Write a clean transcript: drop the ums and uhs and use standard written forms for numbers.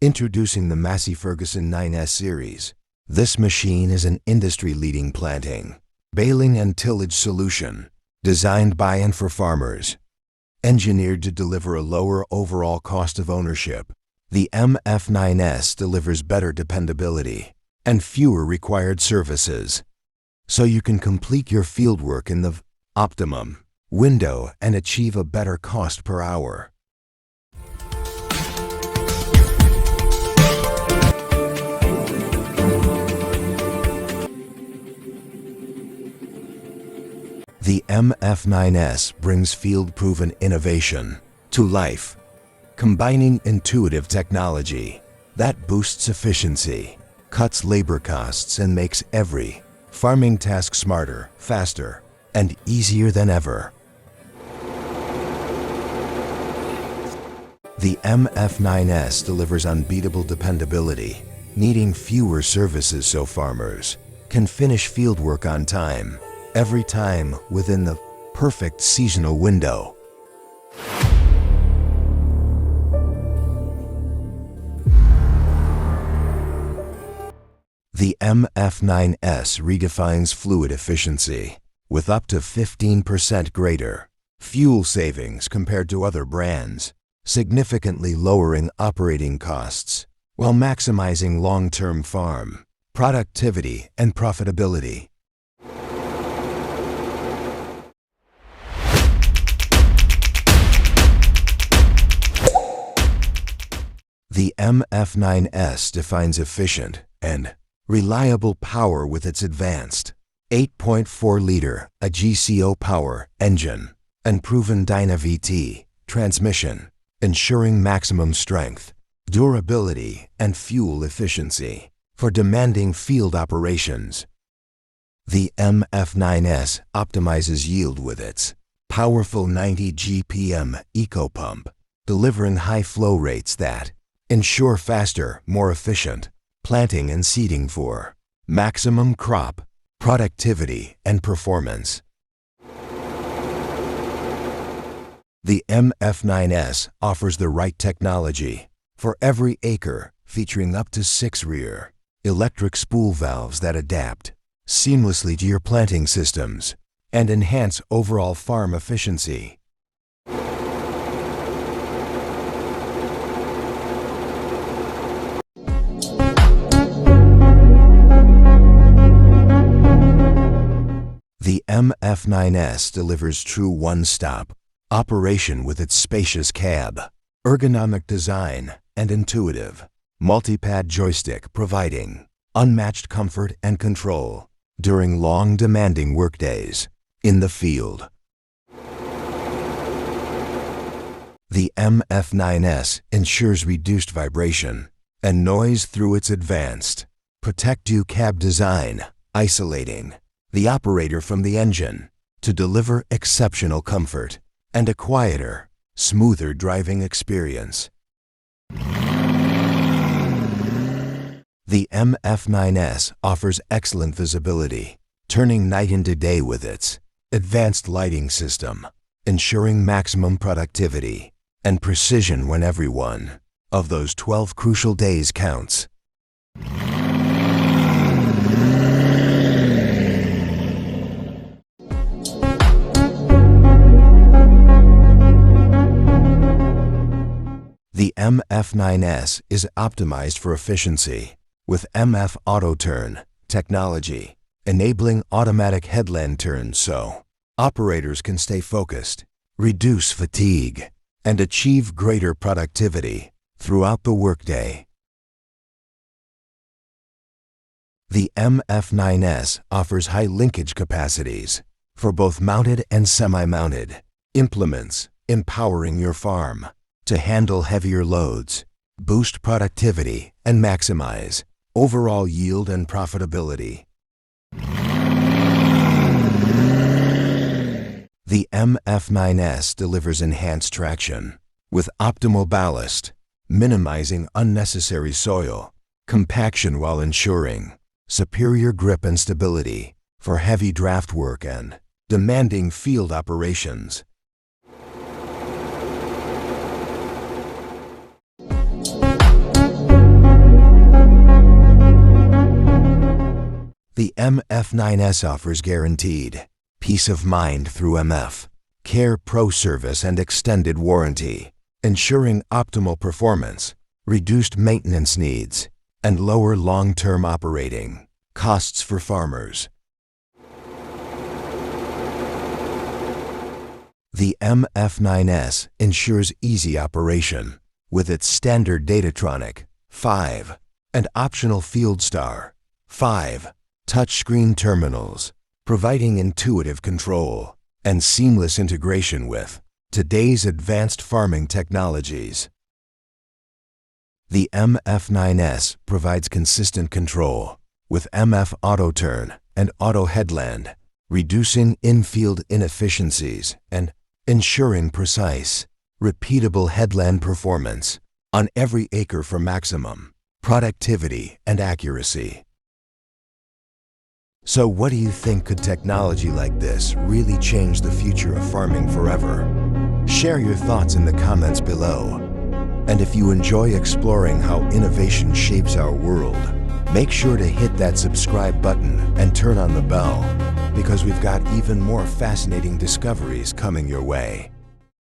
Introducing the Massey Ferguson 9S series. This machine is an industry-leading planting, baling and tillage solution designed by and for farmers. Engineered to deliver a lower overall cost of ownership, the MF9S delivers better dependability and fewer required services, so you can complete your fieldwork in the optimum window and achieve a better cost per hour. The MF9S brings field-proven innovation to life, combining intuitive technology that boosts efficiency, cuts labor costs, and makes every farming task smarter, faster, and easier than ever. The MF9S delivers unbeatable dependability, needing fewer services so farmers can finish fieldwork on time, every time within the perfect seasonal window. The MF9S redefines fluid efficiency with up to 15% greater fuel savings compared to other brands, significantly lowering operating costs while maximizing long-term farm productivity and profitability. The MF9S defines efficient and reliable power with its advanced 8.4-liter AGCO Power engine and proven Dyna-VT transmission, ensuring maximum strength, durability, and fuel efficiency for demanding field operations. The MF9S optimizes yield with its powerful 90 GPM eco pump, delivering high flow rates that ensure faster, more efficient planting and seeding for maximum crop productivity and performance. The MF9S offers the right technology for every acre, featuring up to 6 rear electric spool valves that adapt seamlessly to your planting systems and enhance overall farm efficiency. The MF9S delivers true one-stop operation with its spacious cab, ergonomic design, and intuitive multi-pad joystick, providing unmatched comfort and control during long, demanding workdays in the field. The MF9S ensures reduced vibration and noise through its advanced Protect-You cab design, isolating the operator from the engine to deliver exceptional comfort and a quieter, smoother driving experience. The MF9S offers excellent visibility, turning night into day with its advanced lighting system, ensuring maximum productivity and precision when every one of those 12 crucial days counts. The MF9S is optimized for efficiency with MF AutoTurn technology, enabling automatic headland turns so operators can stay focused, reduce fatigue, and achieve greater productivity throughout the workday. The MF9S offers high linkage capacities for both mounted and semi-mounted implements, empowering your farm to handle heavier loads, boost productivity, and maximize overall yield and profitability. The MF9S delivers enhanced traction with optimal ballast, minimizing unnecessary soil compaction while ensuring superior grip and stability for heavy draft work and demanding field operations. The MF9S offers guaranteed peace of mind through MF, Care Pro service and extended warranty, ensuring optimal performance, reduced maintenance needs, and lower long-term operating costs for farmers. The MF9S ensures easy operation with its standard Datatronic 5 and optional Fieldstar 5 touchscreen terminals, providing intuitive control and seamless integration with today's advanced farming technologies. The MF9S provides consistent control with MF AutoTurn and Auto Headland, reducing in-field inefficiencies and ensuring precise, repeatable headland performance on every acre for maximum productivity and accuracy. So what do you think? Could technology like this really change the future of farming forever? Share your thoughts in the comments below. And if you enjoy exploring how innovation shapes our world, make sure to hit that subscribe button and turn on the bell, because we've got even more fascinating discoveries coming your way.